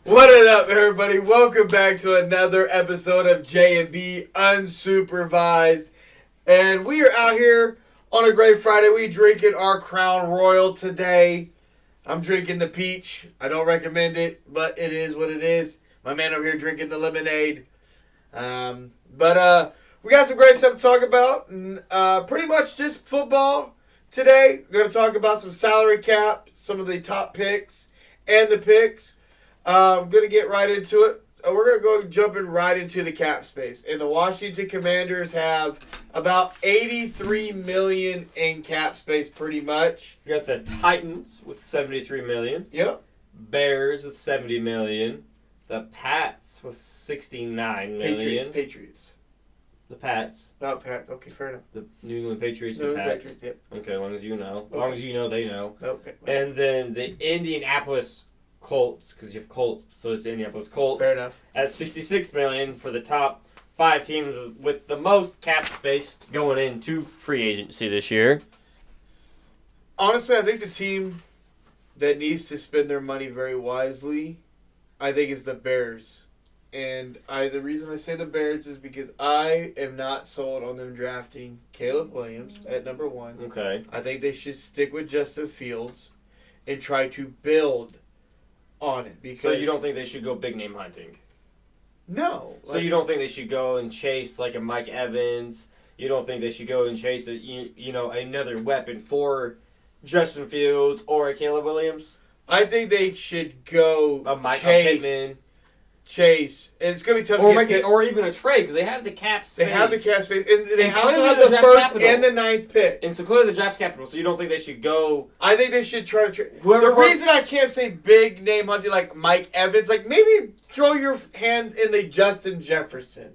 What is up, everybody? Welcome back to another episode of J&B Unsupervised. And we are out here on a great Friday. We drinking our Crown Royal today. I'm drinking the peach. I don't recommend it, but it is what it is. My man over here drinking the lemonade. But we got some great stuff to talk about. Pretty much just football today. We're going to talk about some salary cap, some of the top picks, and the picks. I'm going to get right into it. We're going to go jumping right into the cap space. And the Washington Commanders have about $83 million in cap space pretty much. You got the Titans with $73 million. Yep. Bears with $70 million. The Pats with $69 million. Patriots. The Pats. No, Pats. Okay, fair enough. The New England Patriots, the No, Pats. Patriots, yep. Okay, as long as you know. As Okay. long as you know, they know. Okay. And then the Indianapolis Colts, because you have Colts, so it's Indianapolis Colts. Fair enough. At $66 million for the top 5 teams with the most cap space going into free agency this year. Honestly, I think the team that needs to spend their money very wisely, I think, is the Bears. And the reason I say the Bears is because I am not sold on them drafting Caleb Williams at number 1. Okay. I think they should stick with Justin Fields and try to build on it. Because So you don't think they should go big name hunting? No. So you don't think they should go and chase like a Mike Evans? You don't think they should go and chase another weapon for Justin Fields or a Caleb Williams? I think they should go A Mike Pittman. Chase. And it's going to be tough to get or even a trade because they have the cap space. They have the cap space. And they And also clearly have the the draft first capital. and the 9th pick. And so clearly the draft capital. So you don't think they should go? I think they should try to trade. Whoever The reason I can't say big name hunting like Mike Evans, like maybe throw your hand in the Justin Jefferson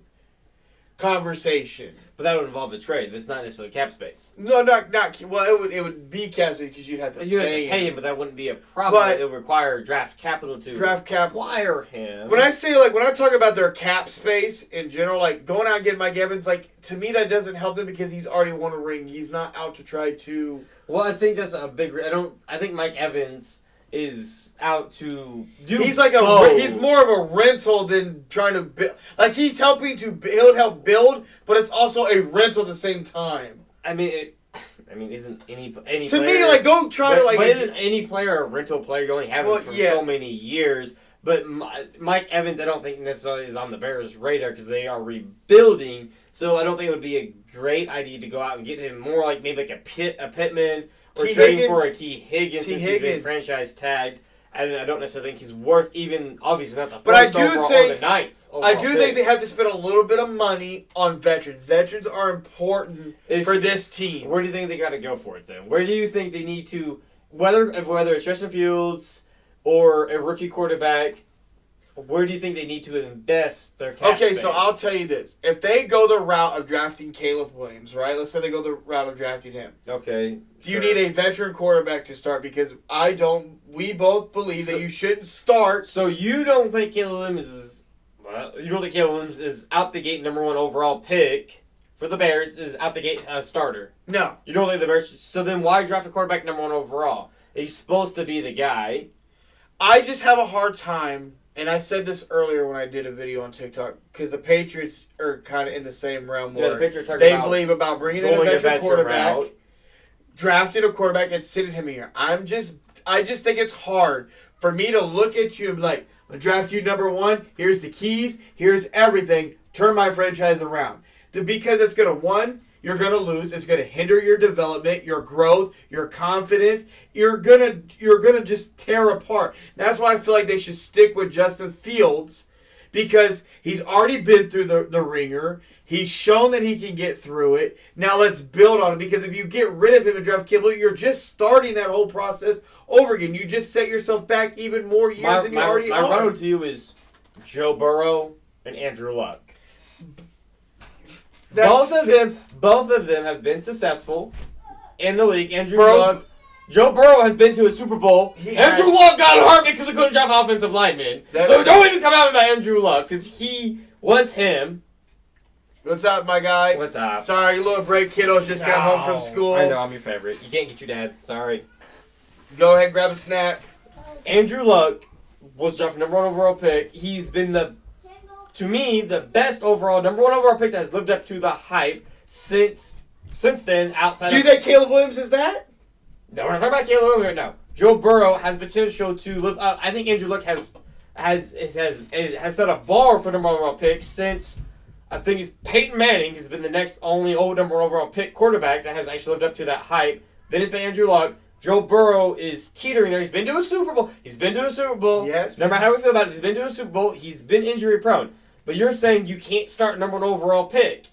conversation. But that would involve a trade. That's not necessarily cap space. No, not well. It would be cap space because you'd have to You have to pay pay him. him, but that wouldn't be a problem. But- It would require draft capital to Draft cap. acquire him. When I say when I'm talking about their cap space in general, like going out and getting Mike Evans, like to me that doesn't help them because he's already won a ring. He's not out to try to. Well, I think that's a big. I think Mike Evans is out to do. He's like both. he's more of a rental than trying to build. Like he's helping to he'll help build, but it's also a rental at the same time. I mean, isn't any To player, me, like go try to but isn't any player a rental player? You only have him for so many years. But Mike Evans, I don't think necessarily is on the Bears' radar because they are rebuilding. So I don't think it would be a great idea to go out and get him more like maybe like a Pittman or trading for a T. Higgins since he's been franchise tagged. And I don't necessarily think he's worth even, obviously not the first overall or the 9th overall I do pick. think they have to spend a little bit of money on veterans. Veterans are important for this team. Where do you think they got to go for it then? Where do you think they need to, whether it's Justin Fields or a rookie quarterback, where do you think they need to invest their cap space? So I'll tell you this. If they go the route of drafting Caleb Williams, right? Let's say they go the route of drafting him. Okay. You need a veteran quarterback to start because we both believe that you shouldn't start. So you don't think Caleb Williams is out the gate number 1 overall pick for the Bears is out the gate a starter? No. You don't think the Bears? So then why draft a quarterback number 1 overall? He's supposed to be the guy. I just have a hard time, and I said this earlier when I did a video on TikTok, because the Patriots are kind of in the same realm where they believe about bringing in a veteran quarterback, drafting a quarterback, and sitting him here. I just think it's hard for me to look at you and be like, I'm going to draft you number 1. Here's the keys. Here's everything. Turn my franchise around. Because it's going to, you're going to lose. It's going to hinder your development, your growth, your confidence. You're gonna just tear apart. That's why I feel like they should stick with Justin Fields because he's already been through the ringer. He's shown that he can get through it. Now let's build on it because if you get rid of him and draft Kibble, you're just starting that whole process over again. You just set yourself back even more years than you already are. My rebuttal to you is Joe Burrow and Andrew Luck. Both of them have been successful in the league. Joe Burrow has been to a Super Bowl. Andrew Luck got hurt because he couldn't draft offensive linemen. So don't even come out with that Andrew Luck because he was him. What's up, my guy? What's up? Sorry, little break. Kiddos just got home from school. I know, I'm your favorite. You can't get your dad. Sorry. Go ahead, grab a snack. Andrew Luck was drafted number 1 overall pick. He's been to me, the best overall number 1 overall pick that has lived up to the hype since then. Outside, do you think Caleb Williams is that? No, we're not talking about Caleb Williams right now. Joe Burrow has potential to live up. I think Andrew Luck has set a bar for number 1 overall pick since I think it's Peyton Manning has been the next only old number 1 overall pick quarterback that has actually lived up to that hype. Then it's been Andrew Luck. Joe Burrow is teetering there. He's been to a Super Bowl. Yes. No matter how we feel about it, he's been to a Super Bowl. He's been injury prone. But you're saying you can't start number 1 overall pick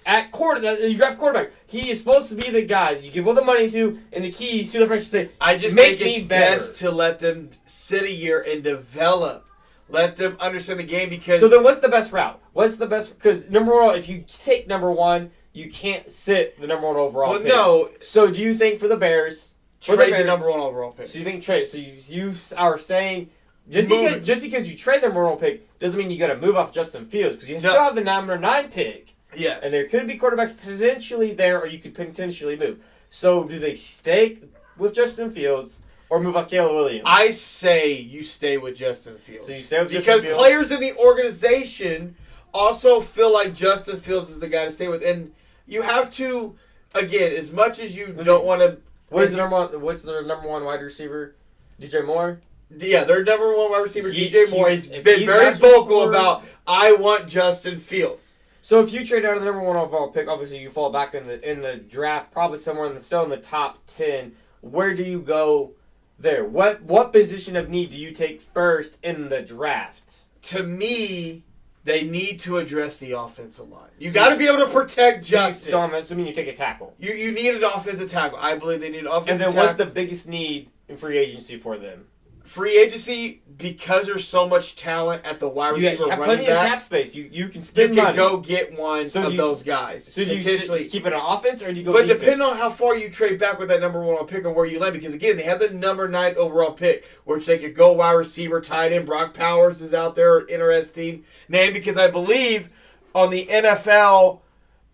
at quarterback. You draft quarterback. He is supposed to be the guy that you give all the money to and the keys to the franchise. Say, I just think it's best to let them sit a year and develop. Let them understand the game because. So then, what's the best route? What's the best? Because number 1, if you take number 1, you can't sit the number 1 overall pick. No. So do you think for the Bears? Trade the number 1 overall pick. So you think trade? So you are saying just because you trade the number 1 overall pick doesn't mean you got to move off Justin Fields because you still have the number 9 pick. Yes. And there could be quarterbacks potentially there, or you could potentially move. So do they stay with Justin Fields or move off Caleb Williams? I say you stay with Justin Fields. So you stay with Justin Fields because players in the organization also feel like Justin Fields is the guy to stay with, and you have to, again, as much as you don't want to. What's their number 1 wide receiver? DJ Moore? Yeah, their number 1 wide receiver, DJ Moore, has been very vocal about, I want Justin Fields. So if you trade out of the number 1 overall pick, obviously you fall back in the draft, probably somewhere still in the top 10. Where do you go there? What position of need do you take first in the draft? To me, they need to address the offensive line. You got to be able to protect Justin. So I'm assuming you take a tackle. You need an offensive tackle. I believe they need an offensive tackle. And then what's the biggest need in free agency for them? Free agency, because there's so much talent at the wide receiver you have running plenty back. Of cap space. You can spend money. You can go get one of those guys. So do you keep it on offense or do you go But defense? depending on how far you trade back with that number 1 pick and where you land, because again, they have the number 9 overall pick, which they could go wide receiver, tight end. Brock Powers is out there, interesting name, because I believe on the NFL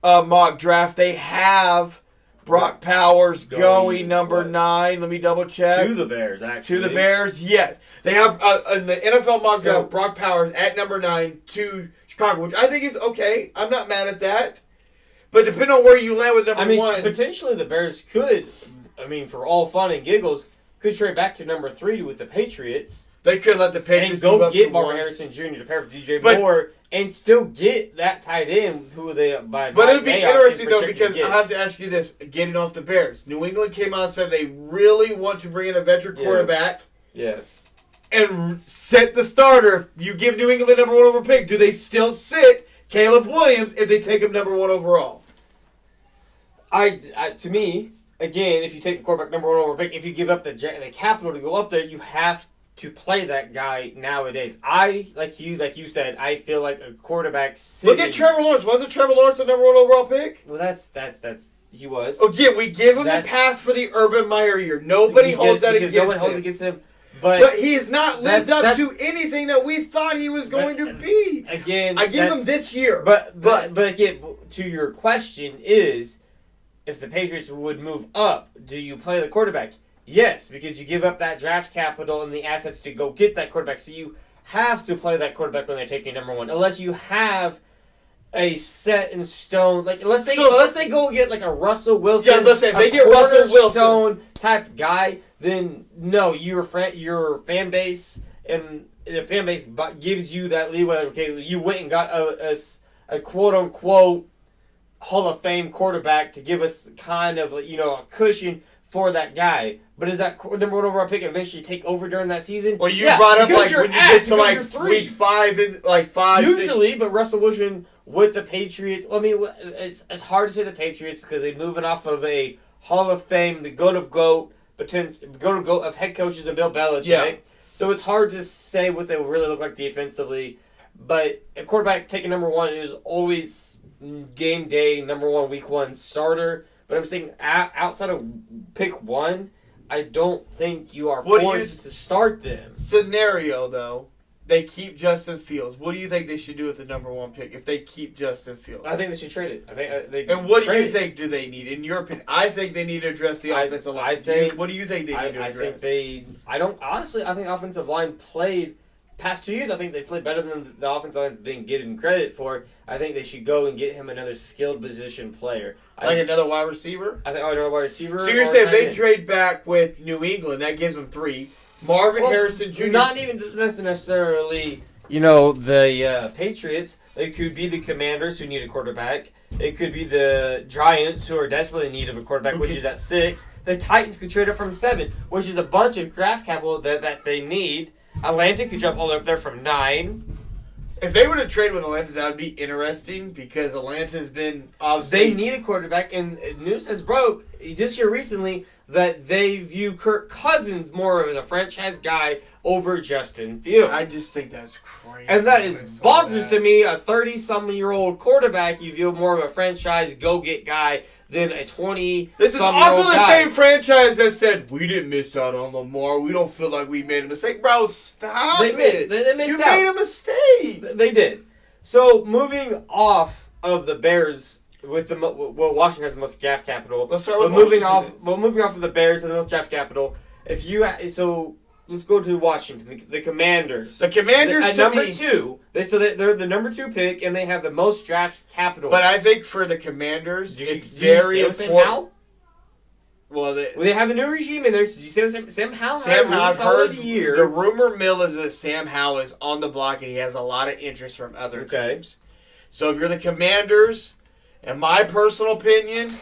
mock draft, they have Brock Powers going number 9. Let me double check. To the Bears, actually. To the Bears, yes. They have in the NFL mock draft Brock Powers at number 9 to Chicago, which I think is okay. I'm not mad at that. But depending on where you land with number 1. Potentially the Bears could, for all fun and giggles, could trade back to number 3 with the Patriots. They could let the Patriots and go get Marvin Harrison Jr. to pair with DJ Moore and still get that tight end who they by. But it would be interesting though because I have to ask you this: getting off the Bears, New England came out and said they really want to bring in a veteran quarterback. Yes. And set the starter. If you give New England the number 1 overall pick, do they still sit Caleb Williams if they take him number 1 overall? To me, again, if you take the quarterback number 1 overall pick, if you give up the capital to go up there, you have to play that guy nowadays. Like you said, I feel like a quarterback sitting. Look at Trevor Lawrence. Wasn't Trevor Lawrence the number 1 overall pick? Well, that's he was. Again, we give him the pass for the Urban Meyer year. Nobody holds that against him. No one holds against him. But he has not lived up to anything that we thought he was going to be. Again, I give him this year. But again, to your question is, if the Patriots would move up, do you play the quarterback? Yes, because you give up that draft capital and the assets to go get that quarterback. So you have to play that quarterback when they're taking number 1, unless you have a set in stone. Like unless they go get like a Russell Wilson. Yeah, listen, if they get Russell Wilson type guy, then no, your fan base and the fan base gives you that leeway. Okay, you went and got a quote unquote Hall of Fame quarterback to give us kind of a cushion for that guy. But is that number 1 overall pick eventually take over during that season? Well, you brought up when you get to week 5 and 5. Usually, 6. But Russell Wilson with the Patriots. It's hard to say the Patriots because they're moving off of a Hall of Fame, the GOAT of head coaches and Bill Belichick. Yeah. So it's hard to say what they really look like defensively. But a quarterback taking number 1 is always game day number 1 week 1 starter. But I'm saying outside of pick 1, I don't think you are forced to start them. Scenario, though, they keep Justin Fields. What do you think they should do with the number 1 pick if they keep Justin Fields? I think they should trade it. And what do you think do they need, in your opinion? I think they need to address the offensive line. What do you think they need to address? I think offensive line played past 2 years, I think they played better than the offensive line's been given credit for. I think they should go and get him another skilled position player. Another wide receiver? I think another wide receiver. So you're saying if they trade back with New England, that gives them 3. Marvin Harrison Jr. Not even necessarily, the Patriots. It could be the Commanders who need a quarterback. It could be the Giants who are desperately in need of a quarterback, which is at 6. The Titans could trade up from 7, which is a bunch of draft capital that they need. Atlanta could jump all the way up there from 9. If they were to trade with Atlanta, that would be interesting because Atlanta's been obviously... They need a quarterback, and news has broke just here recently that they view Kirk Cousins more as a franchise guy over Justin Fields. I just think that's crazy. And that is bonkers to me. A 30-some-year-old quarterback, you view more of a franchise go-get guy than a 20-some-year-old This is also the same franchise that said, we didn't miss out on Lamar. We don't feel like we made a mistake. Bro, stop it. They missed you out. made a mistake. They did. So, moving off of the Bears, Washington has the most draft capital. Let's start with moving off of the Bears and the most draft capital. Let's go to Washington, the Commanders. The Commanders, at number 2. They're the number 2 pick, and they have the most draft capital. But I think for the Commanders, it's very important. Well, they have a new regime in there. So you say Sam Howell had a really solid year. The rumor mill is that Sam Howell is on the block, and he has a lot of interest from other teams. So if you're the Commanders, in my personal opinion,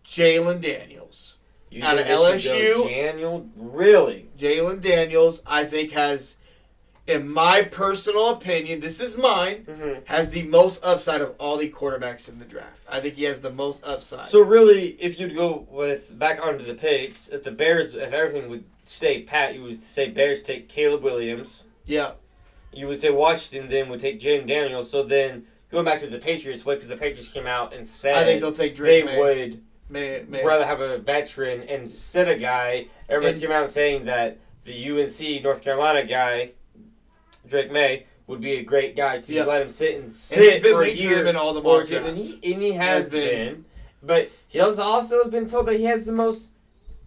Jalen Daniels. Out of LSU. Daniel, really? Jalen Daniels, I think, has, in my personal opinion, this is mine, has the most upside of all the quarterbacks in the draft. I think he has the most upside. So really, if you'd go back onto the picks, if everything would stay pat, you would say Bears take Caleb Williams. Yeah. You would say Washington then would take Jalen Daniels. So then, going back to the Patriots, because the Patriots came out and said I think they'll take Drake May would rather have a veteran instead of a guy. Everybody's came out saying that the UNC North Carolina guy, Drake May, would be a great guy to just let him sit and he's been for a year in all the mock drafts. And he has been. But he also has been told that he has the most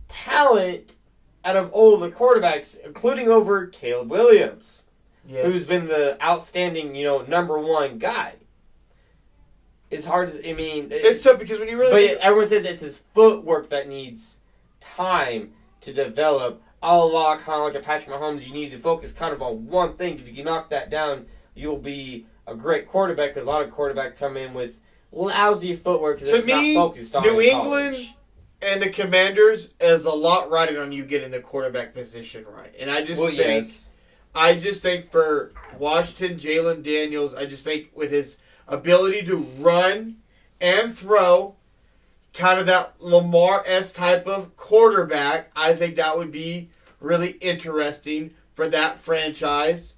talent out of all of the quarterbacks, including over Caleb Williams, who's been the outstanding, number 1 guy. It's hard to, it's tough because when you really... But everyone says it's his footwork that needs time to develop. A la kind of like a Patrick Mahomes, you need to focus kind of on one thing. If you can knock that down, you'll be a great quarterback, because a lot of quarterbacks come in with lousy footwork because it's not focused on New England college. And the Commanders is a lot riding on you getting the quarterback position right. And I just think for Washington, Jalen Daniels, I just think with his ability to run and throw, kind of that Lamar-esque type of quarterback, I think that would be really interesting for that franchise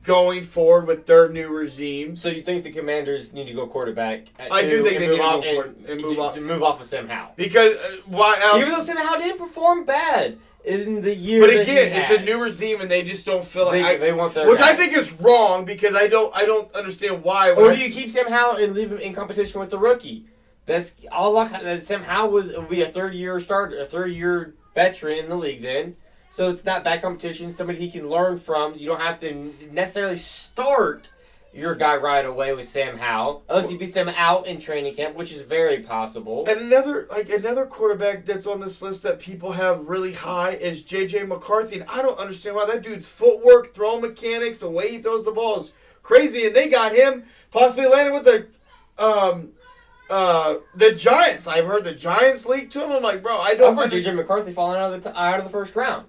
going forward with their new regime. So you think the Commanders need to go quarterback? I do think they need to go quarterback and move off of Sam Howell. Because why else? Even though Sam Howell didn't perform bad in the year, but again, it's a new regime, and they just don't feel like they want their which guy. I think is wrong because I don't understand why. Or do you keep Sam Howell and leave him in competition with the rookie? That's all. Sam Howell will be a 3rd-year starter, a 3rd-year veteran in the league. Then, so it's not bad competition. Somebody he can learn from. You don't have to necessarily start your guy right away with Sam Howell, unless you beat Sam out in training camp, which is very possible. And another quarterback that's on this list that people have really high is J.J. McCarthy, and I don't understand why. That dude's footwork, throw mechanics, the way he throws the ball is crazy, and they got him possibly landing with the Giants. I've heard the Giants leak to him. I'm like, bro, I've heard J.J. McCarthy falling out of the first round.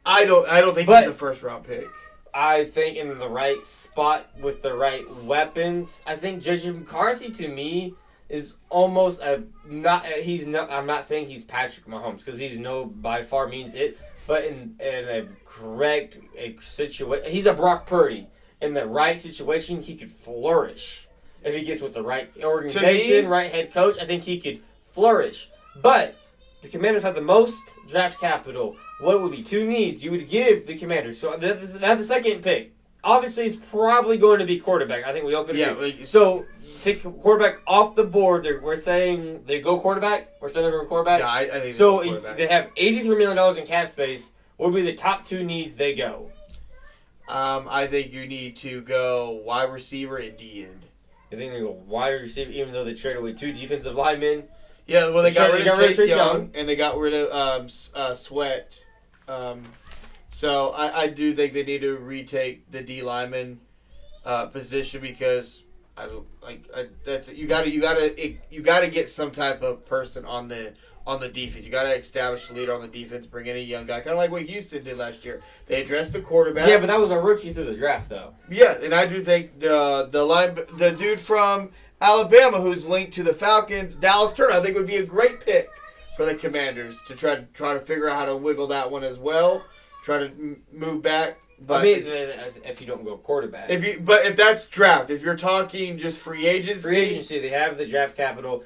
I don't think he's a first-round pick. I think in the right spot with the right weapons. I think J.J. McCarthy, to me, is almost I'm not saying he's Patrick Mahomes, because he's by far means it. But in a correct situation, he's a Brock Purdy. In the right situation, he could flourish. If he gets with the right organization, right head coach, I think he could flourish. But the Commanders have the most draft capital. What would be 2 needs you would give the Commanders? So they have the 2nd pick. Obviously, it's probably going to be quarterback. I think we all could agree. So take quarterback off the board. We're saying they go quarterback. We're saying they're going quarterback. Yeah, I think so. They have $83 million in cap space. What would be the top 2 needs they go? I think you need to go wide receiver and D end. You think they go wide receiver, even though they traded away 2 defensive linemen? Yeah, well, they got rid of Chase Young, and they got rid of Sweat. So I do think they need to retake the D lineman position because I don't that's you got to get some type of person on the defense. You got to establish a leader on the defense. Bring in a young guy, kind of like what Houston did last year. They addressed the quarterback. Yeah, but that was a rookie through the draft, though. Yeah, and I do think the dude from Alabama who's linked to the Falcons, Dallas Turner, I think would be a great pick for the Commanders to try to figure out how to wiggle that one as well. Try to move back. But I mean, if you don't go quarterback. If that's draft, if you're talking just free agency, they have the draft capital.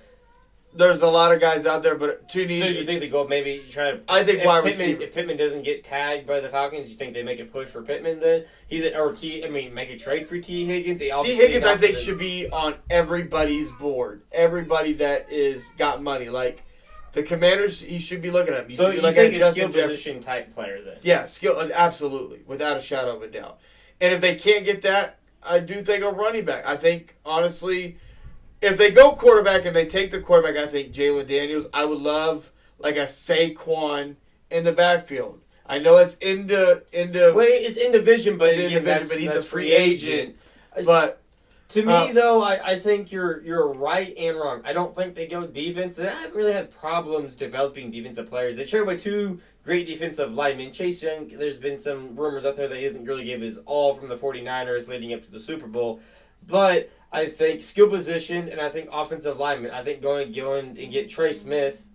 There's a lot of guys out there, but So you think they go maybe try to? I think wide receiver. If Pittman doesn't get tagged by the Falcons, you think they make a push for Pittman then? Make a trade for T. Higgins. T. Higgins, I think, should be on everybody's board. Everybody that is got money, like the Commanders, he should be looking at. You think a skill position type player then? Yeah, skill, absolutely, without a shadow of a doubt. And if they can't get that, I do think a running back. I think honestly. If they go quarterback and they take the quarterback, I think Jalen Daniels. I would love like a Saquon in the backfield. I know it's into. Well, it's in division, but he's a free agent. But to me, though, I think you're right and wrong. I don't think they go defense. They haven't really had problems developing defensive players. They traded away 2 great defensive linemen. Chase Young, there's been some rumors out there that he hasn't really gave his all from the 49ers leading up to the Super Bowl, but. I think skill position and I think offensive lineman. I think going and get Trey Smith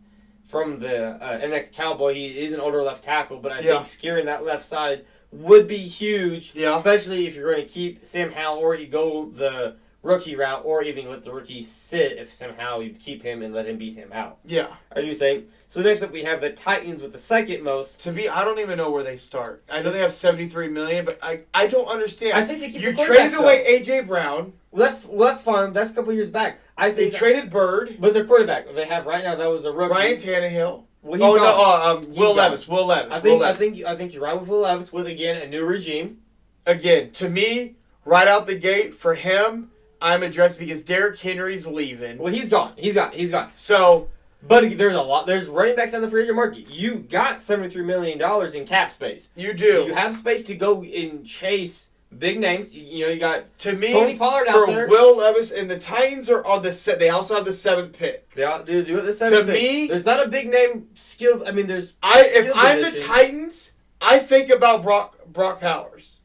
from the NX Cowboy. He is an older left tackle, but I think securing that left side would be huge, especially if you're going to keep Sam Howell or you go the rookie route or even let the rookie sit if somehow you keep him and let him beat him out. Yeah. I do think. So next up we have the Titans with the second most. I don't even know where they start. I know they have $73 million, but I don't understand. I think they keep you traded away A.J. Brown. Well, that's fine. That's a couple years back. I think they traded Bird. But their quarterback they have right now, that was a rookie. Ryan Tannehill. Well, Will Levis. Will Levis. I think you're right with Will Levis with, again, a new regime. Again, to me, right out the gate, for him, I'm addressed because Derrick Henry's leaving. Well, he's gone. He's gone. So... But there's a lot. There's running backs on the free agent market. You got $73 million in cap space. You do. So you have space to go and chase big names. You got Tony Pollard out there. Will Levis and the Titans are on the set. They also have the 7th pick. They do it the 7th pick. To me, there's not a big name skill. I mean, there's. If I'm the Titans, I think about Brock Powers.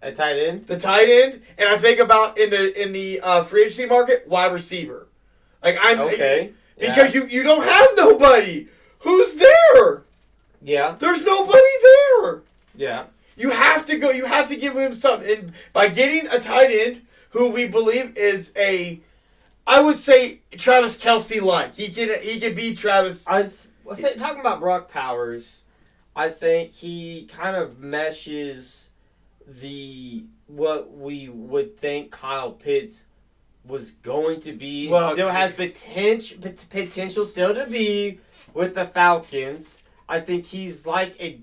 A tight end. The tight end, and I think about in the free agency market wide receiver. Okay. Because you don't have nobody. Who's there? Yeah. There's nobody there. Yeah. You have to go. You have to give him something. And by getting a tight end who we believe is I would say Travis Kelce-like. He can be Travis. Talking about Brock Powers, I think he kind of meshes what we would think Kyle Pitts was going to be. Still has potential still to be with the Falcons. I think he's like a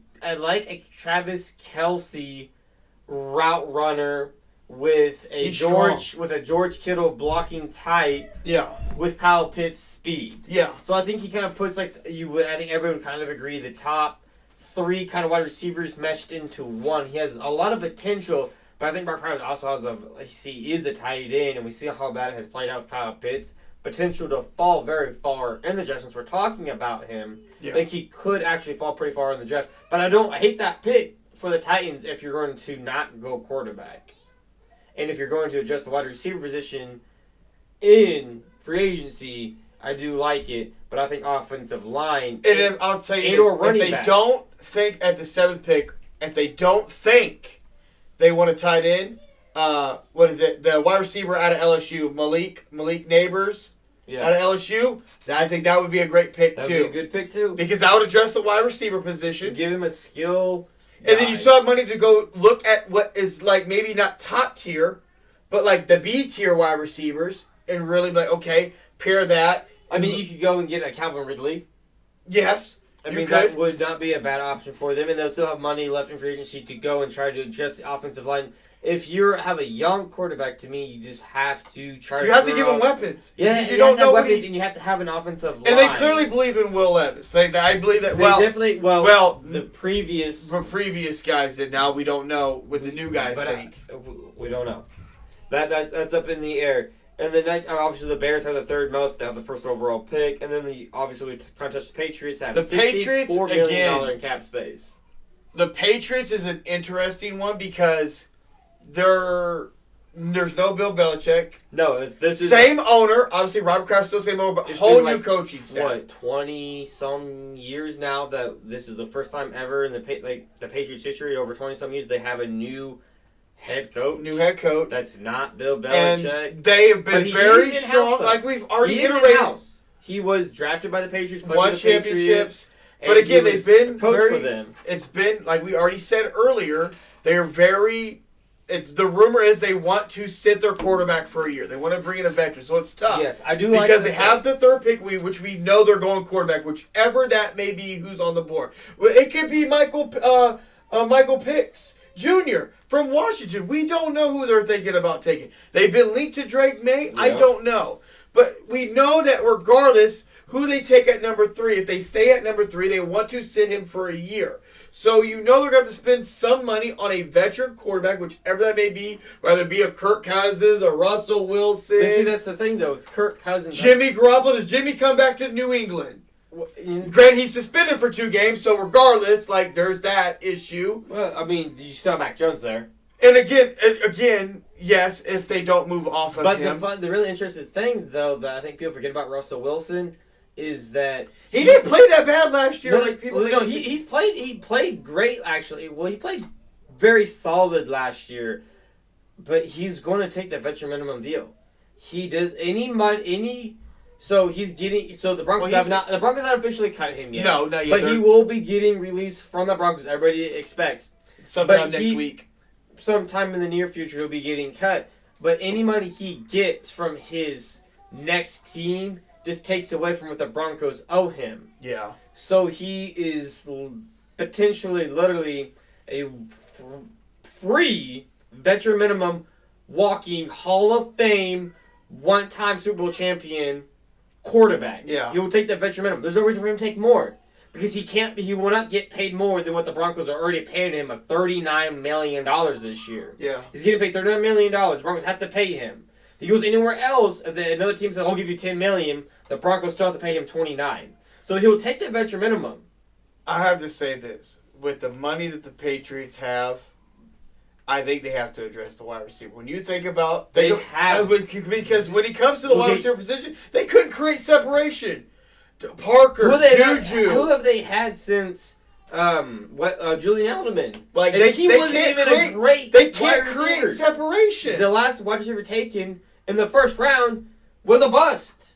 Travis Kelce route runner with a George Kittle blocking type. Yeah. With Kyle Pitts' speed. Yeah. So I think he kind of puts I think everyone would kind of agree the top 3 kind of wide receivers meshed into one. He has a lot of potential. But I think Brock Powers also he is a tight end, and we see how that has played out with Kyle Pitts. Potential to fall very far in the draft since we're talking about him. Yeah. I think he could actually fall pretty far in the draft. But I hate that pick for the Titans if you're going to not go quarterback. And if you're going to adjust the wide receiver position in free agency, I do like it. But I think offensive line I'll tell you this, if they don't think at the 7th pick, if they don't think they want a tight end. The wide receiver out of LSU, Malik Neighbors, out of LSU. I think that would be a great pick too. That'd be a good pick too. Because I would address the wide receiver position. Give him a skill. And then you still have money to go look at what is maybe not top tier, but the B tier wide receivers and really pair that. I mean, you could go and get a Calvin Ridley. Yes. I mean, that would not be a bad option for them, and they'll still have money left in free agency to go and try to address the offensive line. If you have a young quarterback, to me, you just have to try. You have to give him weapons. Yeah, you don't know weapons, and you have to have an offensive line. And they clearly believe in Will Levis. I believe that. The previous guys did. Now we don't know what the new guys think. We don't know. That's up in the air. And then obviously the Bears have the third most. They have the first overall pick, and then obviously we can't touch the Patriots. They have $64 million in cap space. The Patriots is an interesting one because there's no Bill Belichick. No, this is same owner. Obviously, Robert Kraft's still same owner, but whole new coaching staff. What 20-some years now that this is the first time ever in the Patriots history, over 20-some years, they have a new head coach. New head coach. That's not Bill Belichick. And they have been very strong. Like we've already iterated. He was drafted by the Patriots. Won championships. But again, they've been very. For them. It's been like we already said earlier. They are very. The rumor is they want to sit their quarterback for a year. They want to bring in a veteran, so it's tough. Yes, I do because they have the third pick, which we know they're going quarterback, whichever that may be. Who's on the board? It could be Michael Pitts Jr. from Washington. We don't know who they're thinking about taking. They've been linked to Drake May. Yep. I don't know, but we know that regardless who they take at number 3, if they stay at number 3, they want to sit him for a year. So you know they're going to have to spend some money on a veteran quarterback, whichever that may be, whether it be a Kirk Cousins, a Russell Wilson. But see, that's the thing, though. With Kirk Cousins... Jimmy Garoppolo. Does Jimmy come back to New England? Granted, he's suspended for 2 games, so regardless, there's that issue. Well, I mean, you still have Mac Jones there. And again, yes, if they don't move off of him. But the really interesting thing, though, that I think people forget about Russell Wilson... is that he didn't play that bad last year. He played great actually. Well, he played very solid last year, but he's going to take the veteran minimum deal. He did the Broncos have not officially cut him yet. No, not yet. But he will be getting released from the Broncos. Everybody expects sometime next week. Sometime in the near future, he'll be getting cut. But any money he gets from his next team just takes away from what the Broncos owe him. Yeah. So he is potentially, literally, a free veteran minimum, walking Hall of Fame, one-time Super Bowl champion quarterback. Yeah. He will take that veteran minimum. There's no reason for him to take more. Because he will not get paid more than what the Broncos are already paying him of $39 million this year. Yeah. He's getting paid $39 million. The Broncos have to pay him. He goes anywhere else, if another team says, I'll give you $10 million, the Broncos still have to pay him $29 million. So he'll take that veteran minimum. I have to say this. With the money that the Patriots have, I think they have to address the wide receiver. When you think about... Because when it comes to the wide receiver position, they couldn't create separation. Parker, Juju. Who have they had since... Julian Edelman. They can't create separation. The last wide receiver taken in the first round was a bust.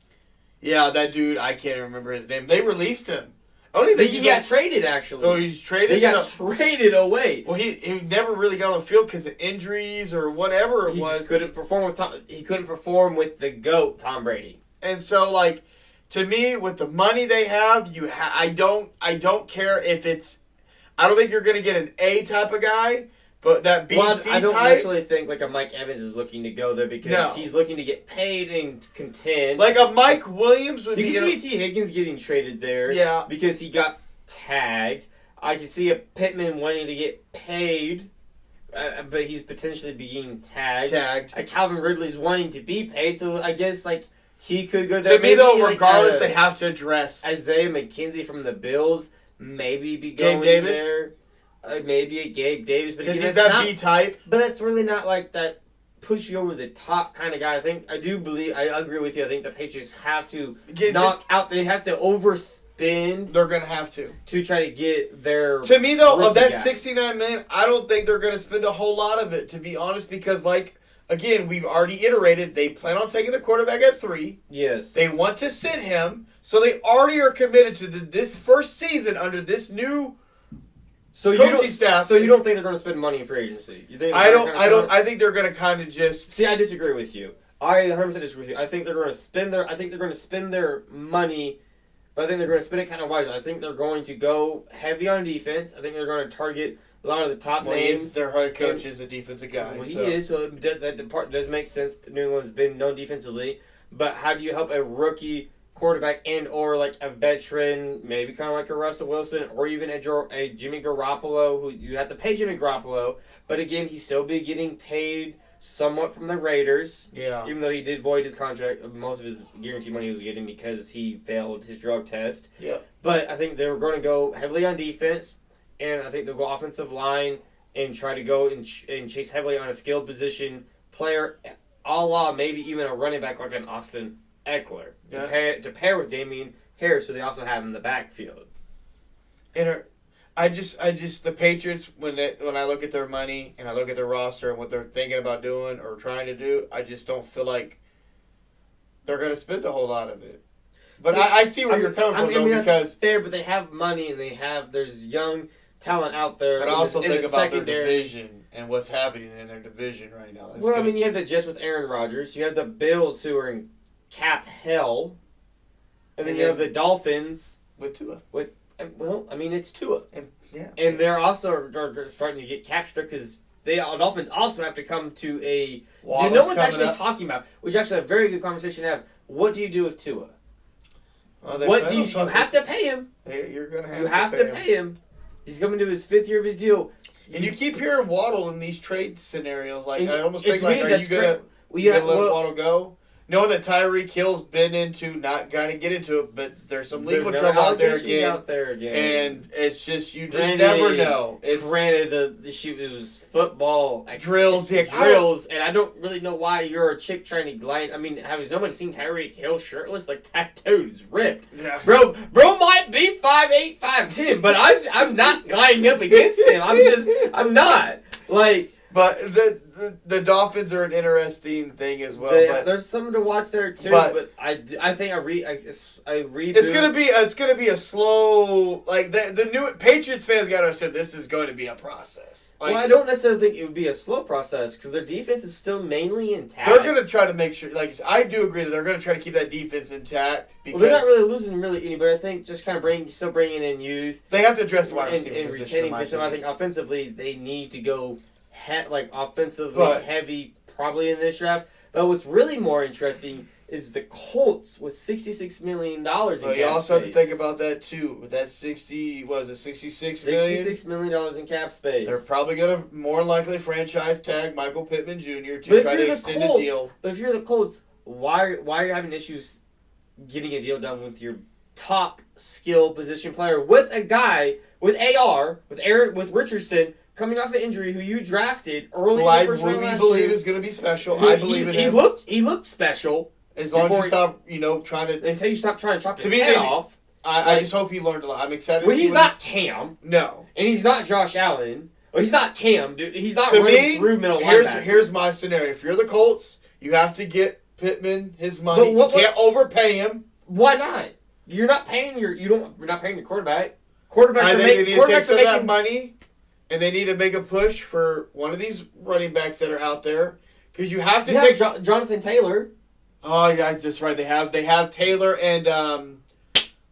Yeah, that dude, I can't remember his name. They released him. He got traded, actually. Oh, he's traded? He got traded away. Well, he never really got on the field because of injuries or whatever it was. He couldn't perform with the GOAT, Tom Brady. And so, to me, with the money they have, I don't care if it's... I don't think you're going to get an A type of guy, but that B, C type... I don't necessarily think a Mike Evans is looking to go there because he's looking to get paid and contend. Like a Mike Williams would be... You can see T. Higgins getting traded there because he got tagged. I can see a Pittman wanting to get paid, but he's potentially being tagged. Calvin Ridley's wanting to be paid, so I guess, he could go there. To me, though, regardless, they have to address... Isaiah McKenzie from the Bills maybe be going there. Maybe a Gabe Davis. Because he's that B-type. But that's really not that push you over the top kind of guy. I agree with you. I think the Patriots have to they have to overspend. They're going to have to try to get their... To me, though, of that $69 million, I don't think they're going to spend a whole lot of it, to be honest, because, again, we've already iterated. They plan on taking the quarterback at 3. Yes. They want to sit him, so they already are committed to this first season under this new coaching staff. So you don't think they're going to spend money in free agency? You think? I think they're going to kind of just... See, I disagree with you. I 100% disagree with you. I think they're going to spend their money but I think they're going to spend it kind of wisely. I think they're going to go heavy on defense. I think they're going to target a lot of the top names. Their head coach is a defensive guy. Well, he is, so that part does make sense. New England's been known defensively, but how do you help a rookie quarterback and or like a veteran, maybe kind of like a Russell Wilson, or even a Jimmy Garoppolo, who you have to pay Jimmy Garoppolo, but again, he's still be getting paid somewhat from the Raiders. Yeah. Even though he did void his contract, most of his guaranteed money he was getting because he failed his drug test. Yeah. But I think they're going to go heavily on defense, and I think they'll go offensive line and try to go and chase heavily on a skilled position player, a la maybe even a running back like an Austin Eckler to pair with Damian Harris, who they also have in the backfield. And I just the Patriots when I look at their money and I look at their roster and what they're thinking about doing or trying to do, I just don't feel like they're going to spend a whole lot of it. But I see where you're coming from though, because that's fair, but they have money and there's young talent out there. But I also think about their division and what's happening in their division right now. You have the Jets with Aaron Rodgers. You have the Bills who are in cap hell. And then you have the Dolphins. With Tua. It's Tua. And they're also starting to get captured because the Dolphins also have to come to a... no one's actually talking about, which is actually a very good conversation to have. What do you do with Tua? You have to pay him. You're going to have to pay him. He's coming to his 5th year of his deal. And you keep hearing Waddle in these trade scenarios. Like I almost think, are you going to let Waddle go? Knowing that Tyreek Hill's been into, not going to get into it, but there's some legal trouble out there again. And it's just, you just never know. Granted, it was football. Drills. And I don't really know why you're a chick trying to glide. I mean, has nobody seen Tyreek Hill shirtless? Like, tattooed, ripped. Yeah. Bro might be 5'8", 5'10", but I'm not gliding up against him. I'm not. Like... But the Dolphins are an interesting thing as well. There's something to watch there too. But I think I reboot. It's gonna be a slow, like the new Patriots fans got to understand this is going to be a process. Like, I don't necessarily think it would be a slow process because their defense is still mainly intact. They're going to try to make sure. Like I do agree that they're going to try to keep that defense intact. Because they're not really losing any, but I think just kind of still bringing in youth. They have to address the wide receiver position. Retaining. I think offensively they need to go. Offensively heavy probably in this draft. But what's really more interesting is the Colts with $66 million in cap space. You also have to think about that too. With that $66 million? $66 million in cap space. They're probably going to more likely franchise tag Michael Pittman Jr. to try to extend a deal. But if you're the Colts, why are you having issues getting a deal done with your top skill position player with a guy with AR, with Richardson, coming off an injury, who you drafted early in the first round last year. We believe is going to be special. I believe in him. He looked special. As long as you stop, trying to... Until you stop trying to chop his head off. I just hope he learned a lot. I'm excited to see he's not Cam. No. And he's not Josh Allen. Well, he's not Cam, dude. He's not running through middle linebacker. Here's my scenario. If you're the Colts, you have to get Pittman his money. You can't overpay him. Why not? You're not paying your quarterback. I think they need to take some of that money. And they need to make a push for one of these running backs that are out there, because you have to take Jonathan Taylor. Oh yeah, that's right. They have Taylor and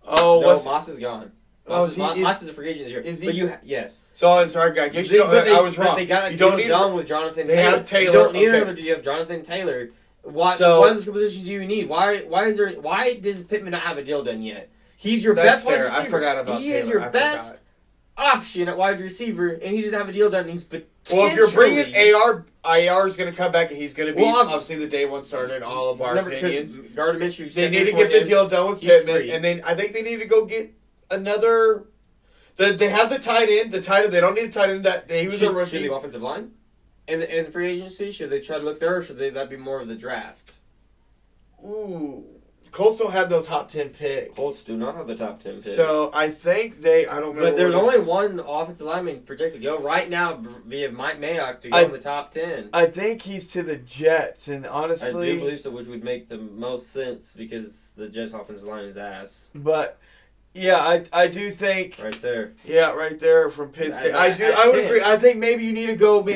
Moss is gone. Moss is a free agent this year. Is he? But yes. So I'm sorry, guys. I was wrong. They got a deal done with Jonathan Taylor. They have Taylor. You don't need another. Do you have Jonathan Taylor? What position do you need? Why does Pittman not have a deal done yet? He's your best wide receiver. I forgot about Taylor. He is your best option at wide receiver, and he doesn't have a deal done. He's potentially... Well, if you're bringing AR is going to come back, and he's going to be obviously the day one starter in all of our opinions. They need to get the deal done with Pittman, and then I think they need to go get another. They have the tight end. They don't need a tight end. He was a rookie. Should the offensive line and the free agency, should they try to look there, or should that be more of the draft? Ooh. Colts don't have no top 10 pick. Colts do not have the top 10 pick. So I think I don't remember. But there's only one offensive lineman projected to go right now via Mike Mayock to go in the top 10. I think he's to the Jets, and honestly... I do believe so, which would make the most sense because the Jets offensive line is ass. But, yeah, I do think... Right there. Yeah, right there from Penn State. I would agree. I think maybe you need to go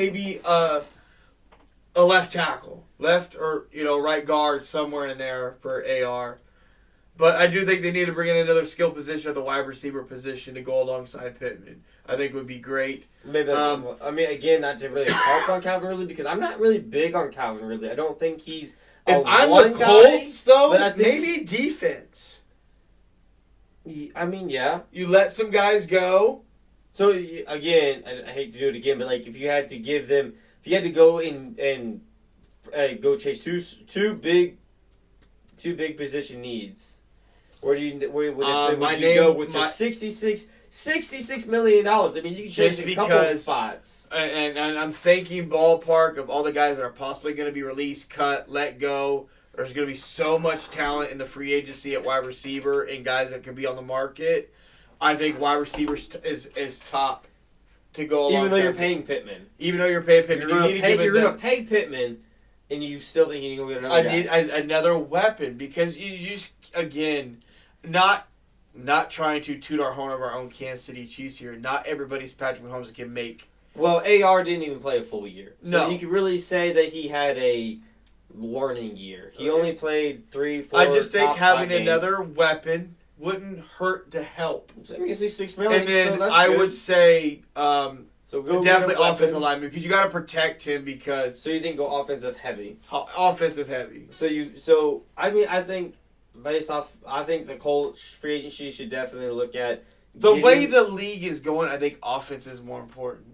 a left tackle. Left or, right guard somewhere in there for AR. But I do think they need to bring in another skill position at the wide receiver position to go alongside Pittman. I think would be great. Maybe. I mean, again, not to really harp on Calvin Ridley because I'm not really big on Calvin Ridley. I don't think he's. If I'm the Colts, though, maybe defense. I mean, yeah. You let some guys go. So again, I hate to do it again, but like if you had to give them, if you had to go and go chase two big position needs, would you go with your $66 million? I mean, you can chase a couple of spots. And I'm thinking ballpark of all the guys that are possibly going to be released, cut, let go. There's going to be so much talent in the free agency at wide receiver and guys that could be on the market. I think wide receivers is top to go along. Even though you're paying Pittman. Even though you're paying Pittman. You're going to pay Pittman, and you still think you can go get another guy. I need another weapon because you just, again, not trying to toot our horn of our own Kansas City Chiefs here. Not everybody's Patrick Mahomes can make. Well, AR didn't even play a full year. So no. You could really say that he had a learning year. He only played 3-4 I just think having another weapon wouldn't hurt to help. I mean, it's $6 million. And then so I would say so go definitely offensive lineman because you got to protect him because. So you think go offensive heavy? Offensive heavy. So I mean I think based off I think the Colts free agency should definitely look at the way the league is going. I think offense is more important.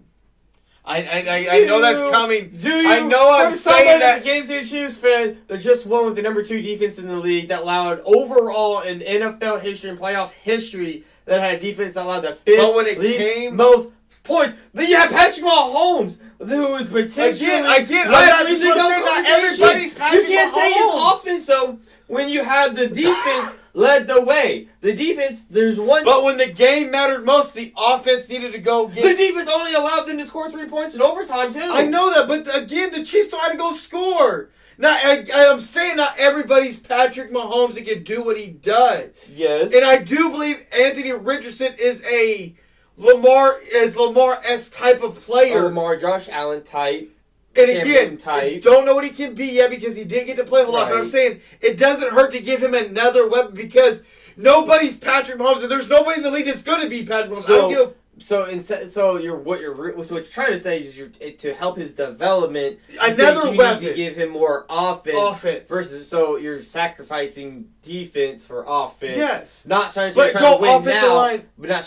I know that's coming. Do you? I know I'm saying that. As a Kansas City Chiefs fan, that just won with the number 2 defense in the league that allowed overall in NFL history and playoff history that had a defense that allowed the 5th most points. Then you have Patrick Mahomes, who was potentially. Again, I'm not just going to say not everybody's Patrick Mahomes. You can't say it's offense though when you have the defense. Led the way. The defense, there's one. But when the game mattered most, the offense needed to go get. The defense only allowed them to score 3 points in overtime, too. I know that, but again, the Chiefs still had to go score. Now, I'm saying not everybody's Patrick Mahomes that can do what he does. Yes. And I do believe Anthony Richardson is a Lamar-esque type of player. Lamar, Josh Allen type. And again, I don't know what he can be yet because he didn't get to play a whole lot. But I'm saying it doesn't hurt to give him another weapon because nobody's Patrick Mahomes, and there's nobody in the league that's going to be Patrick Mahomes. So what you're trying to say is to help his development. Another weapon. Need to give him more offense. Versus so you're sacrificing defense for offense. Yes. Not trying to win now, but not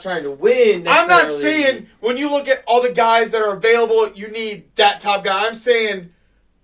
trying to win. I'm not saying when you look at all the guys that are available, you need that top guy. I'm saying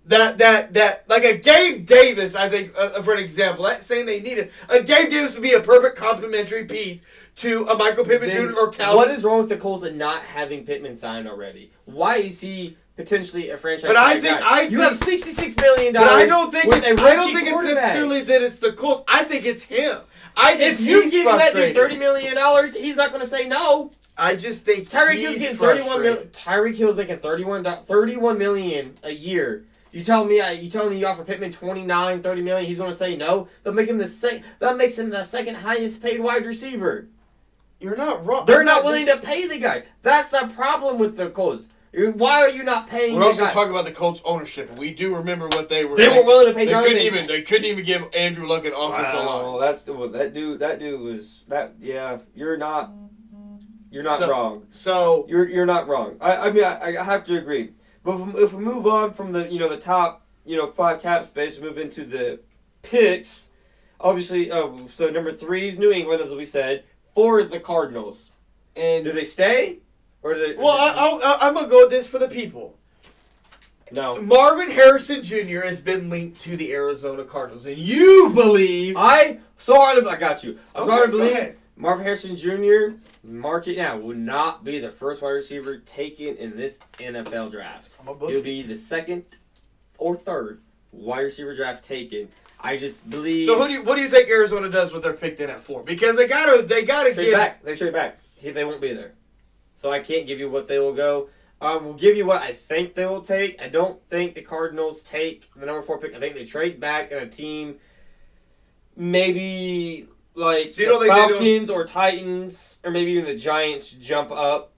that like a Gabe Davis. I think for an example, that's saying they need it. A Gabe Davis would be a perfect complementary piece to a Michael Pittman Jr. or Calvin. What is wrong with the Colts and not having Pittman signed already? Why is he potentially a franchise? But I think you have $66 million. But I don't think it's necessarily that it's the Colts. I think it's him. If you give that dude $30 million, he's not going to say no. I just think Tyreek Hill's getting $31 million. Tyreek Hill's making $31 million a year. You telling me you offer Pittman $29, $30 million, he's going to say no? That makes him the second highest paid wide receiver. You're not wrong. They're not willing to pay the guy. That's the problem with the Colts. Why are you not paying the guy? We're also talking about the Colts' ownership. We do remember what they were. They were willing to pay. They couldn't even give Andrew Luck an offensive line. That dude was that. Yeah, you're not wrong. So you're not wrong. I mean I have to agree. But if we move on from the the top 5 cap space, we move into the picks. Obviously, so number 3 is New England, as we said. 4 is the Cardinals. And do they stay? I'm going to go with this for the people. No. Marvin Harrison Jr. has been linked to the Arizona Cardinals. And you believe... I got you. I believe Marvin Harrison Jr., mark it now, would not be the first wide receiver taken in this NFL draft. He'll be the second or third wide receiver draft taken. I just believe. So what do you think Arizona does with their pick then at 4? Because they gotta trade back. They trade back. They won't be there. So I can't give you what they will go. We'll give you what I think they will take. I don't think the Cardinals take the number 4 pick. I think they trade back in a team, maybe like the Falcons or Titans, or maybe even the Giants jump up.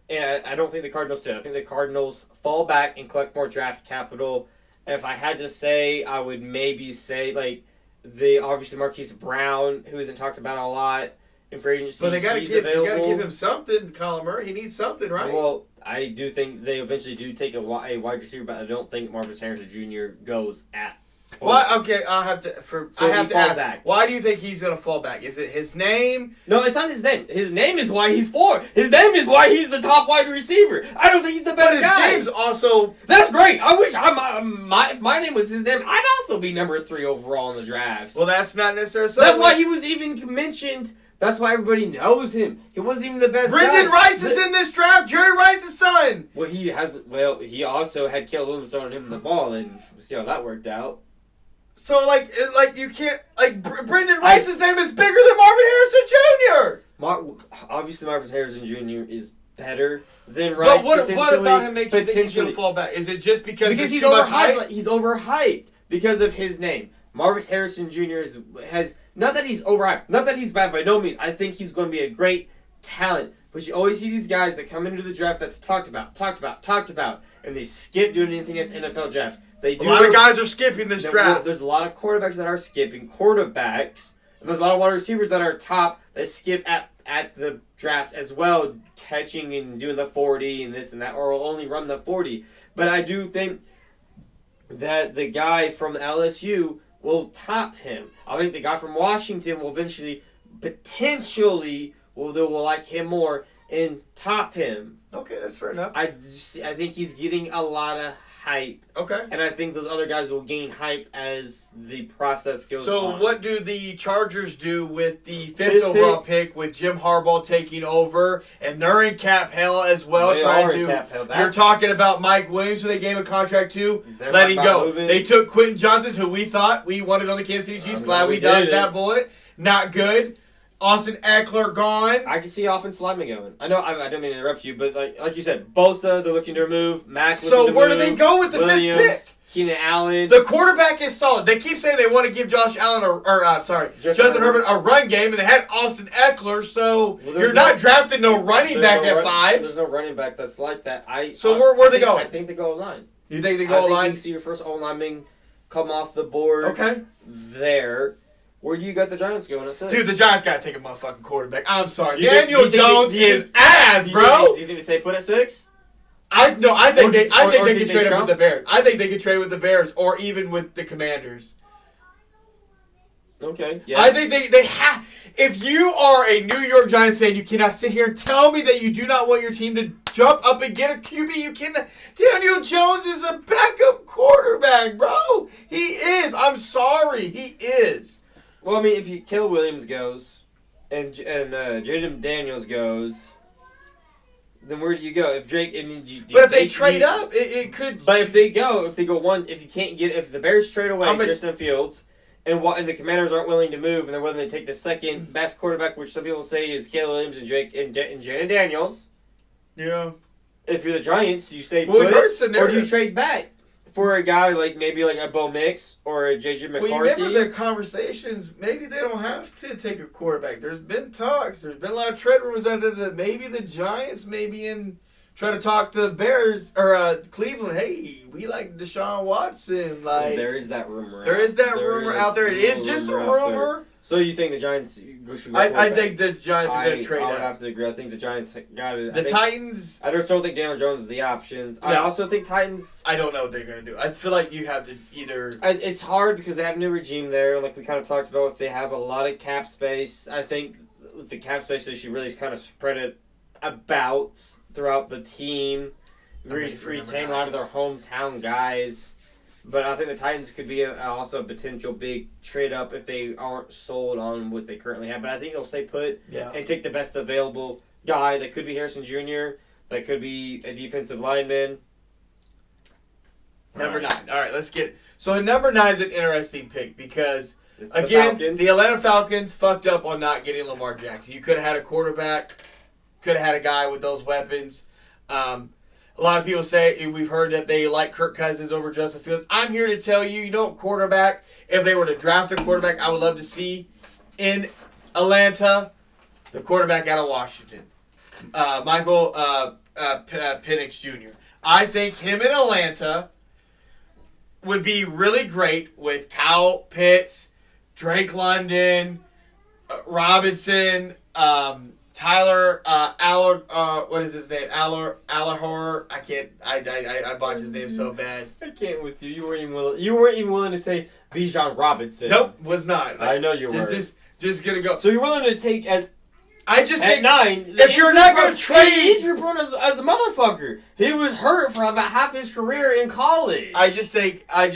And I don't think the Cardinals do. I think the Cardinals fall back and collect more draft capital. If I had to say, I would maybe say obviously Marquise Brown, who isn't talked about a lot in free agency. But they got to give him something. Colin Murray, he needs something, right? Well, I do think they eventually do take a wide receiver, but I don't think Marcus Harrison Jr. goes at. Well, okay, I'll have to. I have to ask. Back. Why do you think he's going to fall back? Is it his name? No, it's not his name. His name is why he's 4. His name is why he's the top wide receiver. I don't think he's the best guy. James also. That's great. I wish if my name was his name, I'd also be number 3 overall in the draft. Well, that's not necessarily. That's why he was even mentioned. That's why everybody knows him. He wasn't even the best Brendan Rice is in this draft. Jerry Rice's son. Well, he also had Caleb Williams throwing him the ball, and we'll see how that worked out. So, you can't, Brendan Rice's name is bigger than Marvin Harrison Jr. Obviously, Marvin Harrison Jr. is better than Rice. But what about him makes you think he's going to fall back? Is it just because he's overhyped? He's overhyped because of his name. Marvin Harrison Jr. has, not that he's overhyped, not that he's bad by no means. I think he's going to be a great talent. But you always see these guys that come into the draft that's talked about, and they skip doing anything at the NFL draft. A lot of guys are skipping this draft. There's a lot of quarterbacks that are skipping quarterbacks. And there's a lot of wide receivers that are top that skip at the draft as well, catching and doing the 40 and this and that, or will only run the 40. But I do think that the guy from LSU will top him. I think the guy from Washington will eventually, potentially, will like him more and top him. Okay, that's fair enough. I think he's getting a lot of hype. Okay. And I think those other guys will gain hype as the process goes on. So what do the Chargers do with the 5th overall pick with Jim Harbaugh taking over, and they're in cap hell as well? You're talking about Mike Williams, who they gave a contract to, letting go. Moving. They took Quentin Johnson, who we thought we wanted on the Kansas City Chiefs. Glad we dodged that bullet. Not good. Austin Eckler gone. I can see offensive lineman going. I know I don't mean to interrupt you, but like you said, Bosa they're looking to remove. Mac. So where do they go with the Williams, 5th pick? Keenan Allen. The quarterback is solid. They keep saying they want to give Josh Allen Justin Herbert a run game, and they had Austin Eckler. So you're not drafting no running back at 5. There's no running back that's like that. Where are they going? I think they go line. You think they go line? You see your first O-lineman come off the board. Okay. There. Where do you got the Giants going at 6? Dude, the Giants got to take a motherfucking quarterback. I'm sorry. Daniel Jones is ass, bro. Do you think they stay put at 6? I think they can trade up with the Bears. I think they could trade with the Bears or even with the Commanders. Okay. Yeah. I think they have. If you are a New York Giants fan, you cannot sit here and tell me that you do not want your team to jump up and get a QB. You cannot. Daniel Jones is a backup quarterback, bro. He is. I'm sorry. He is. Well, I mean, if Caleb Williams goes and Jaden Daniels goes, then where do you go? If Drake, but if they trade up, it could. But if they go one, if the Bears trade away Justin Fields, and the Commanders aren't willing to move, and they're willing to take the second best quarterback, which some people say is Caleb Williams and Drake and Jaden Daniels. Yeah. If you're the Giants, do you stay put, or do you trade back? For a guy maybe a Bo Mix or a J.J. McCarthy. Well, you remember the conversations. Maybe they don't have to take a quarterback. There's been talks. There's been a lot of trade rumors that maybe the Giants try to talk to Bears or Cleveland. Hey, we like Deshaun Watson. There is that rumor. There is that rumor out there. It is just a rumor. So you think the Giants should go I think the Giants are going to trade I up. would have to agree. I think the Giants got it. The Titans. I just don't think Daniel Jones is the options. Yeah. I also think Titans. I don't know what they're going to do. I feel like you have to either. It's hard because they have a new regime there. Like we kind of talked about, they have a lot of cap space. I think with the cap space, they should really kind of spread it about throughout the team. Retain a lot of their hometown guys. But I think the Titans could be also a potential big trade up if they aren't sold on what they currently have. But I think they'll stay put and take the best available guy. That could be Harrison Jr. That could be a defensive lineman. Number 9. All right, let's get it. So number 9 is an interesting pick because, again, the Atlanta Falcons fucked up on not getting Lamar Jackson. You could have had a quarterback, could have had a guy with those weapons. A lot of people say, we've heard that they like Kirk Cousins over Justin Fields. I'm here to tell you, quarterback, if they were to draft a quarterback, I would love to see in Atlanta, the quarterback out of Washington, Michael Penix Jr. I think him in Atlanta would be really great with Kyle Pitts, Drake London, Robinson, Tyler, what is his name? Alahor. I botched his name so bad. I can't with you. You weren't even willing to say Bijan Robinson. Nope, was not. I know you were. Just gonna go. So you're willing to take at 9. If you're not gonna trade, injury prone as a motherfucker. He was hurt for about half his career in college. I just think that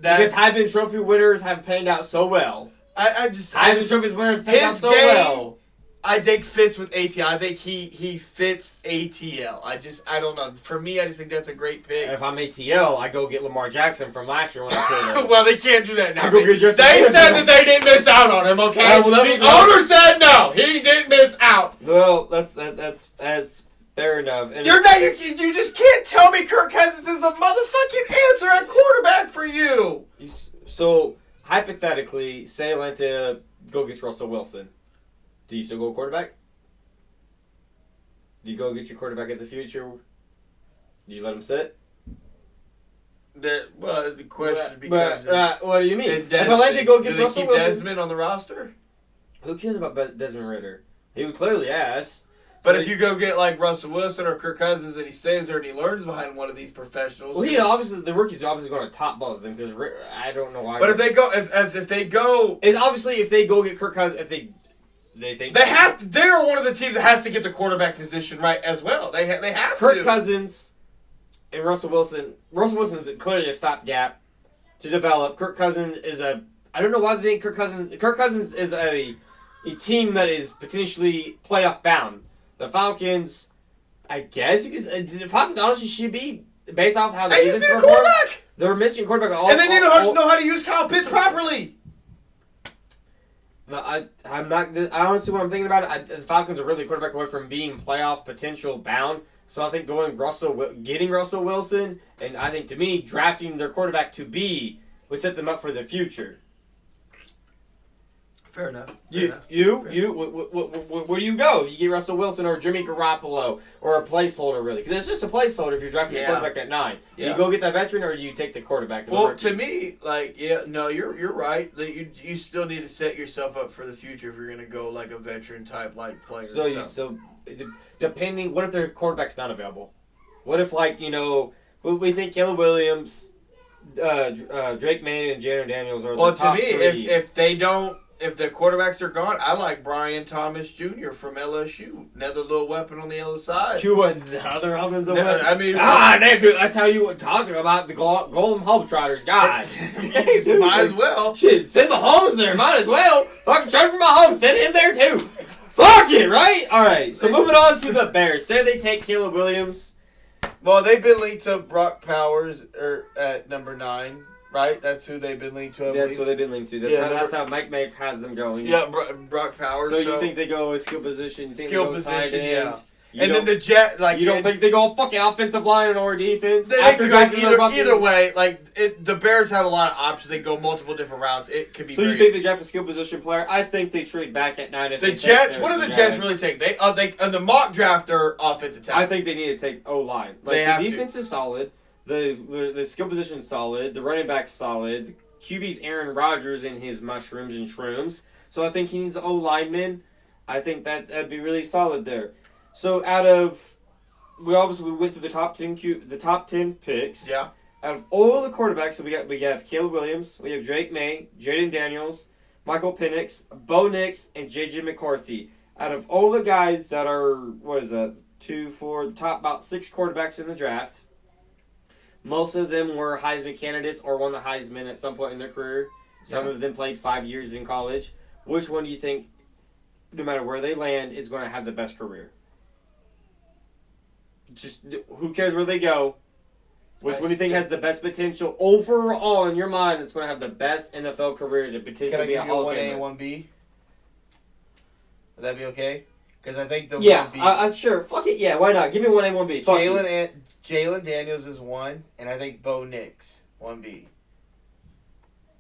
because Heisman Trophy winners have panned out so well. Heisman Trophy winners panned out so well. I think fits with ATL. I think he fits ATL. I don't know. For me, I just think that's a great pick. If I'm ATL, I go get Lamar Jackson from last year when I played him. Well, they can't do that now. They said that they didn't miss out on him. Okay, the owner said no. He didn't miss out. Well, that's fair enough. And you just can't tell me Kirk Cousins is the motherfucking answer at quarterback for you. So hypothetically, say Atlanta go get Russell Wilson. Do you still go quarterback? Do you go get your quarterback in the future? Do you let him sit? The question becomes... what do you mean? If Atlanta go get Russell Wilson... Desmond on the roster? Who cares about Desmond Ridder? He would clearly ask. But if you go get like Russell Wilson or Kirk Cousins and he stays there and he learns behind one of these professionals... Well, the rookie's obviously going to top both of them because I don't know why... But if they go... And obviously if they go get Kirk Cousins... They think they have to. They're one of the teams that has to get the quarterback position right as well. They have Kirk to. Cousins and Russell Wilson. Russell Wilson is clearly a stopgap to develop. Kirk Cousins is I don't know why they think Kirk Cousins is a team that is potentially playoff bound. The Falcons, I guess the Falcons honestly should be based off how they just need a quarterback. They're missing a quarterback. And then you know how to use Kyle Pitts properly. I'm not. Honestly, what I'm thinking about it, the Falcons are really quarterback away from being playoff potential bound. So I think getting Russell Wilson, and I think to me drafting their quarterback to be would set them up for the future. Fair enough. Where do you go? You get Russell Wilson or Jimmy Garoppolo or a placeholder, really? Because it's just a placeholder if you're drafting a quarterback at 9. Yeah. You go get that veteran or do you take the quarterback? Well, to me, you're right. You still need to set yourself up for the future if you're going to go like a veteran type like player. So depending, what if their quarterback's not available? What if we think Caleb Williams, Drake May, and Jalen Daniels are the top 3. If the quarterbacks are gone, I like Brian Thomas Jr. from LSU. Another little weapon on the other side. Another offensive weapon? I mean... I tell you what, talking about the Golden Globetrotters, God. Might as well. Shit, send Mahomes there. Might as well. Fucking trade for Mahomes. Send him there, too. Fuck it, right? All right, so moving on to the Bears. Say they take Caleb Williams. Well, they've been linked to Brock Powers at number 9. Right? That's who they've been linked to. That's what they've been linked to. That's how Mike Mack has them going. Yeah, Brock Powers. So you think they go with skill position? Skill position, yeah. And then the Jet, you don't think they go fucking offensive line or defense? They could go either way. The Bears have a lot of options. They go multiple different routes. It could be. So you think they draft a skill position player? I think they trade back at 9. The Jets. What do the Jets really take? They on the mock draft are offensive tackle. I think they need to take O-line. The defense is solid. The skill position is solid. The running back's solid. The QB's Aaron Rodgers in his mushrooms and shrooms. So I think he needs an O-lineman. I think that'd be really solid there. So we went through the top 10 picks. Yeah. Out of all the quarterbacks, so we have Caleb Williams, we have Drake May, Jaden Daniels, Michael Penix, Bo Nix, and J.J. McCarthy. Out of all the guys that are the top about 6 quarterbacks in the draft. Most of them were Heisman candidates or won the Heisman at some point in their career. Some of them played 5 years in college. Which one do you think, no matter where they land, is going to have the best career? Just who cares where they go? Which one do you think has the best potential overall in your mind that's going to have the best NFL career to potentially be a Hall of Famer? 1A and 1B? Would that be okay? Because I think the 1B... sure. Fuck it. Yeah, why not? Give me 1A, 1B. Jalen Daniels is 1, and I think Bo Nix 1B.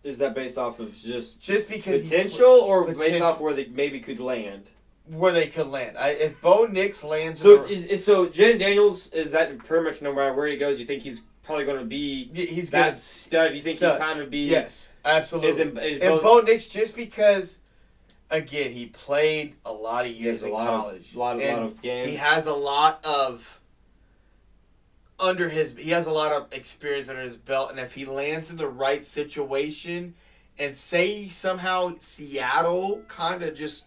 Is that based off of just because potential, or based off where they maybe could land? Where they could land. If Bo Nix lands... So Jaden Daniels, is that pretty much no matter where he goes, you think he's probably going to be he's that stud. You think he'll kind of be? Yes, absolutely. And Bo Nix, just because, again, he played a lot of years in college. A lot of games. He has a lot of he has a lot of experience under his belt, and if he lands in the right situation, and say somehow Seattle kind of just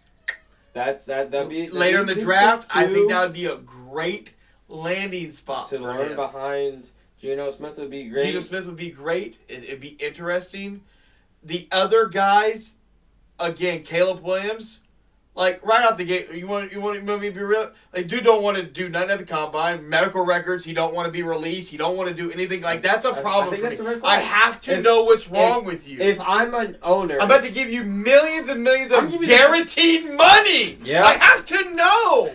that'd be later in the draft, I think that would be a great landing spot to for learn him. Geno Smith would be great. Geno Smith would be great. It'd be interesting. The other guys, again, Caleb Williams. Like, right out the gate, you want me to be real? Like, dude don't want to do nothing at the combine. Medical records, he don't want to be released. He don't want to do anything. Like, that's a problem for me. I have to know what's wrong with you. If I'm an owner... I'm about to give you millions and millions of guaranteed money. Yeah. I have to know.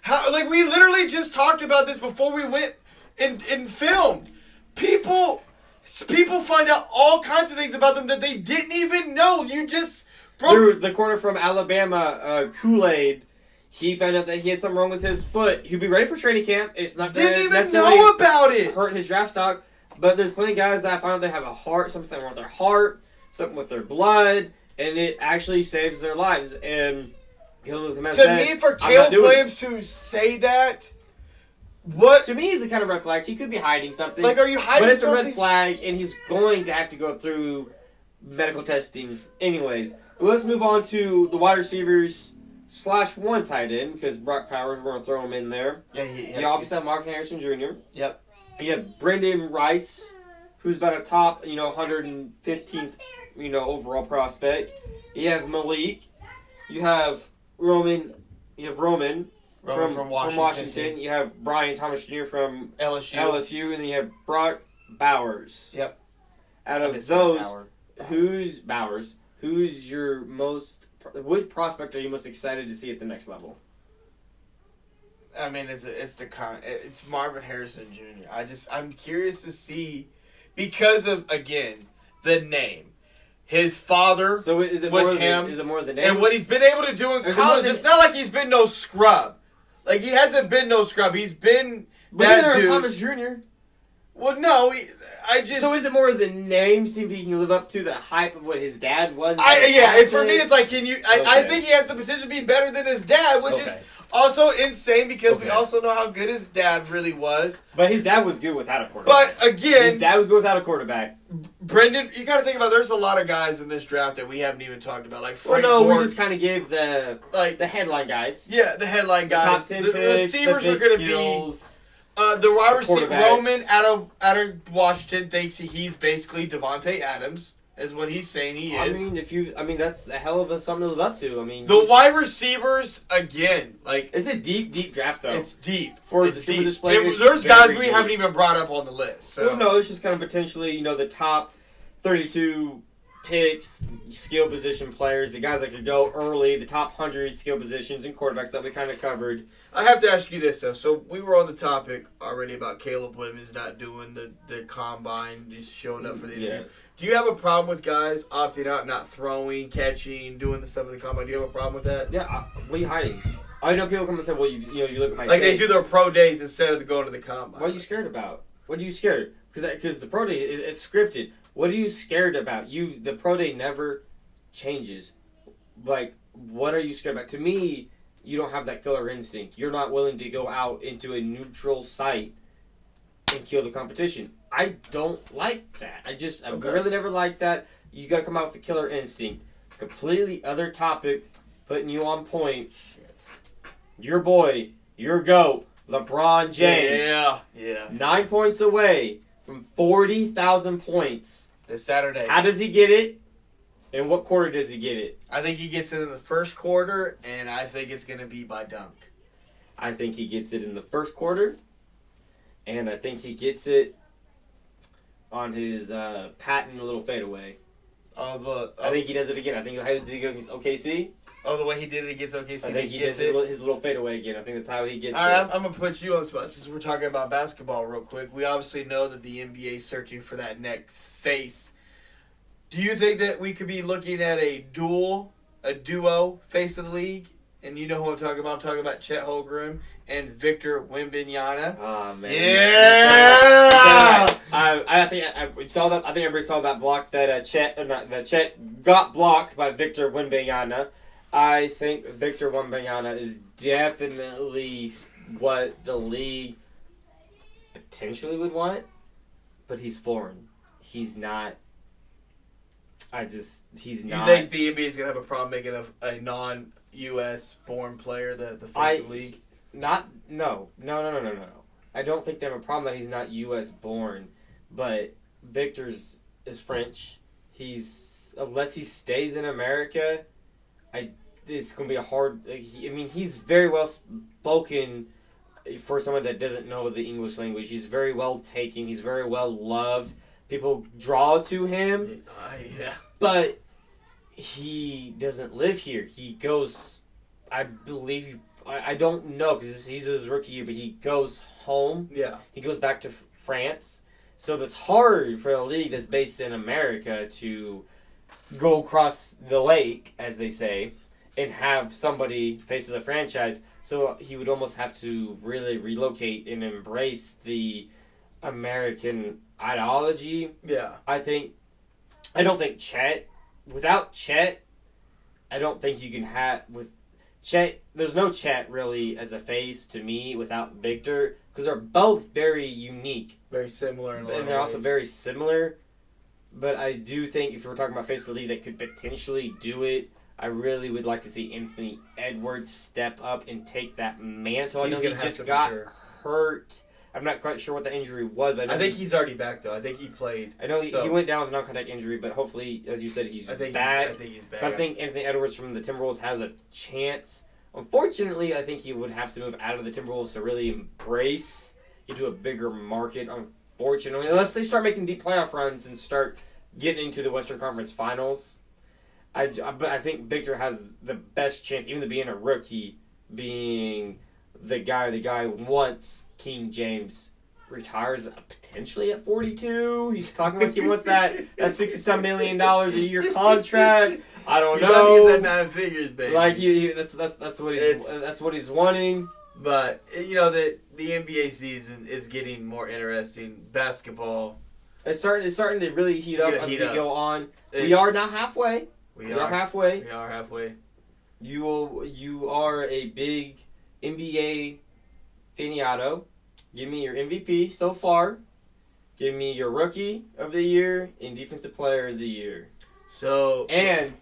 How? Like, we literally just talked about this before we went and filmed. People find out all kinds of things about them that they didn't even know. You just... The corner from Alabama, Kool-Aid, he found out that he had something wrong with his foot. He'll be ready for training camp. It's not going to necessarily know about it. Hurt his draft stock. But there's plenty of guys that find out they have a heart, something wrong with their heart, something with their blood, and it actually saves their lives. And to me, for Caleb Williams to say that, to me, is a kind of red flag. He could be hiding something. Like, are you hiding something? But it's a red flag, and he's going to have to go through medical testing anyways. But let's move on to the wide receivers / one tight end, because Brock Powers, we're going to throw him in there. Yeah, you obviously have Marvin Harrison Jr. Yep. You have Brendan Rice, who's about a top, 115th, overall prospect. You have Malik. You have Roman. From Washington. You have Brian Thomas Jr. from LSU, and then you have Brock Bowers. Yep. Out of those, who's your which prospect are you most excited to see at the next level? I mean, it's Marvin Harrison Jr. I'm curious to see, because of, again, the name. His father was him. Is it more the name? And what he's been able to do in college, it's not like he's been no scrub. Like, he hasn't been no scrub. He's been that dude. Thomas Jr. Well, no, So is it more the name? See if he can live up to the hype of what his dad was? And for me, it's like, I think he has the potential to be better than his dad, which is also insane because we also know how good his dad really was. But his dad was good without a quarterback. But again, his dad was good without a quarterback. Brendan, you got to think about, there's a lot of guys in this draft that we haven't even talked about, like Frank Ward. We just kind of gave the headline guys. Yeah, the headline guys. The top 10 picks, receivers are going to be. The wide receiver Roman out of Washington thinks he's basically Devontae Adams, is what he's saying he is. That's a hell of something to live up to. The wide receivers, again, like, it's a deep draft though. It's deep. There's guys we haven't even brought up on the list. So. Well, no, it's just kind of potentially the top 32 picks, skill position players, the guys that could go early, the top 100 skill positions and quarterbacks that we kind of covered. I have to ask you this, though. So we were on the topic already about Caleb Williams not doing the combine, just showing up for the interview. Yes. Do you have a problem with guys opting out, not throwing, catching, doing the stuff in the combine? Do you have a problem with that? Yeah. What are you hiding? I know people come and say, well, you look at my tape. They do their pro days instead of going to the combine. What are you scared about? What are you scared? Because the pro day, it's scripted. What are you scared about? The pro day never changes. Like, what are you scared about? To me, you don't have that killer instinct. You're not willing to go out into a neutral site and kill the competition. I don't like that. I really never liked that. You got to come out with the killer instinct. Completely other topic, putting you on point. Your boy, your GOAT, LeBron James. Yeah. 9 points away from 40,000 points. This Saturday. How does he get it? And what quarter does he get it? I think he gets it in the first quarter, and I think it's going to be by dunk. I think he gets it in the first quarter, and I think he gets it on his patent little fadeaway. I think he does it again. I think he'll do it against OKC. Oh, the way he did it against OKC. I think he gets his little fadeaway again. I think that's how he gets it. All right, I'm going to put you on the spot since we're talking about basketball real quick. We obviously know that the NBA is searching for that next face. Do you think that we could be looking at a duo face of the league? And you know who I'm talking about. I'm talking about Chet Holmgren and Victor Wembanyama. Oh man! Yeah. I think we saw that. I think everybody saw that block that Chet got blocked by Victor Wembanyama. I think Victor Wembanyama is definitely what the league potentially would want, but he's foreign. He's not. He's not. You think the NBA is gonna have a problem making a non-U.S. born player the face of the league? No. I don't think they have a problem that he's not U.S. born, but Victor's is French. Unless he stays in America, it's gonna be a hard. He's very well spoken for someone that doesn't know the English language. He's very well taken. He's very well loved. People draw to him. Yeah. But he doesn't live here. He goes, I believe, I don't know because he's his rookie year, but he goes home. Yeah. He goes back to France. So that's hard for a league that's based in America to go across the lake, as they say, and have somebody face of the franchise. So he would almost have to really relocate and embrace the American ideology. Yeah. I don't think Chet, without Chet, I don't think you can have, with Chet, there's no Chet really as a face to me without Victor, because they're both very unique. Very similar in a lot of And they're ways. also very similar, but I do think if we're talking about face of the league that could potentially do it, I really would like to see Anthony Edwards step up and take that mantle. I know he just got hurt. I'm not quite sure what the injury was, but I think he's already back though. I think he played. I know he went down with a non-contact injury, but hopefully, as you said, he's back. I think he's back. But I think Anthony Edwards from the Timberwolves has a chance. Unfortunately, I think he would have to move out of the Timberwolves to really embrace into a bigger market. Unfortunately, unless they start making deep playoff runs and start getting into the Western Conference Finals. But I think Victor has the best chance, even to being a rookie, being the guy once King James retires potentially at 42. He's talking like he wants that $67 million a year contract. I don't know. You get that 9 figures, baby. Like that's what he's wanting. But the NBA season is getting more interesting. Basketball. It's starting to really heat up as we go on. We are now halfway. We are halfway. You are a big NBA faniato. Give me your MVP so far. Give me your Rookie of the Year and Defensive Player of the Year. And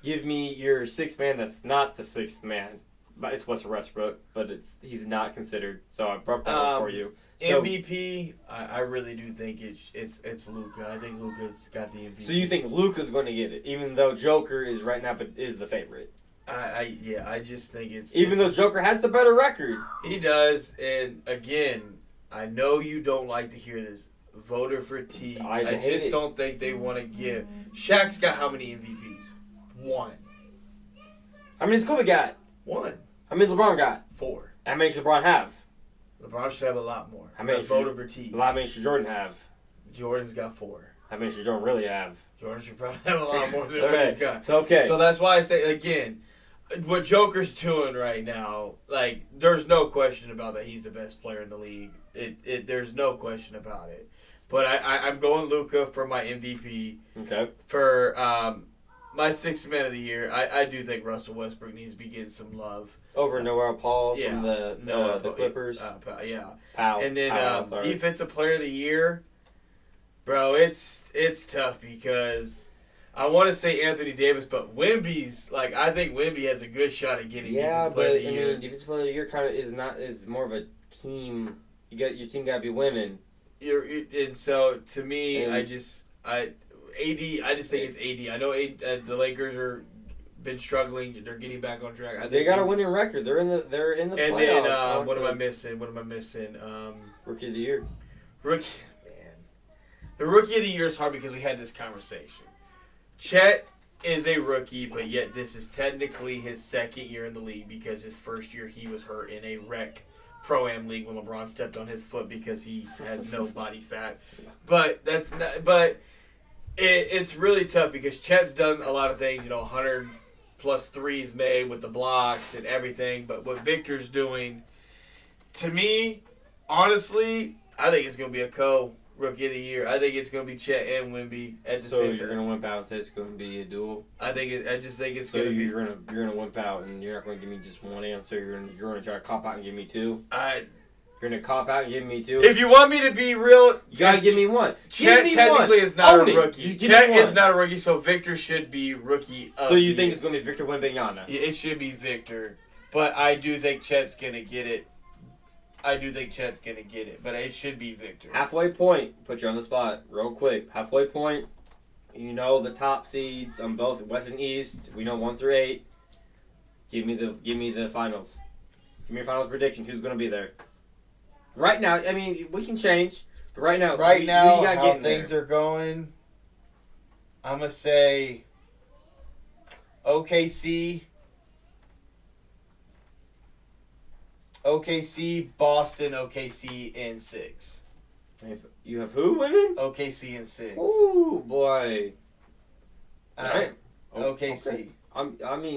give me your sixth man that's not the sixth man. But it's Russell Westbrook, but he's not considered. So I brought that up for you. So, MVP, I really do think it's Luka. I think Luka's got the MVP. So you think Luka's going to get it, even though Joker is right now is the favorite? I just think even though Joker has the better record. He does, and again, I know you don't like to hear this. Voter fatigue. I just don't think they want to give. Shaq's got how many MVPs? 1. How many does Kobe got? 1. How many does LeBron got? 4. How many does LeBron have? LeBron should have a lot more. How many voter fatigue? How many should Jordan have? Jordan's got 4. How many should Jordan really have? Jordan should probably have a lot more than what he's got. So that's why I say again, what Joker's doing right now, like there's no question about that. He's the best player in the league. There's no question about it. But I'm going Luka for my MVP. Okay. For my sixth man of the year, I do think Russell Westbrook needs to be getting some love. Over Noah Paul from the Clippers. Powell. And then defensive player of the year, bro, it's tough because I want to say Anthony Davis, but Wemby's I think Wemby has a good shot at getting defensive player of the year. I mean, defensive player of the year kind of is more of a team. Your team got to be winning. And so to me, I just think it's AD. I know the Lakers are been struggling. They're getting back on track. They got a winning record. They're in the playoffs. And then what am I missing? Rookie of the year. The rookie of the year is hard because we had this conversation. Chet is a rookie, but yet this is technically his second year in the league because his first year he was hurt in a rec Pro-Am league when LeBron stepped on his foot because he has no body fat. But it's really tough because Chet's done a lot of things, 100 plus threes made with the blocks and everything. But what Victor's doing, To me, honestly, I think it's going to be a Rookie of the Year. I think it's going to be Chet and Wemby at the same time. So you're going to wimp out and say it's going to be a duel? I just think it's going to be. You're going to wimp out and you're not going to give me just one answer. You're going to try to cop out and give me two. You're going to cop out and give me two. If you want me to be real, you got to give me one. Chet technically is not a rookie. Chet is not a rookie, so Victor should be rookie of So you think it's going to be Victor Wembanyama? Yeah, it should be Victor, but I do think Chet's going to get it. But it should be Victor. Halfway point. Put you on the spot real quick. Halfway point. You know the top seeds on both West and East. We know 1 through 8. Give me the finals. Give me your finals prediction. Who's going to be there? Right now, I mean, we can change. But right now, how things are going, I'm going to say OKC, Boston, OKC in 6. You have who winning? OKC in 6. Ooh, boy. All right. OKC. Okay. I mean.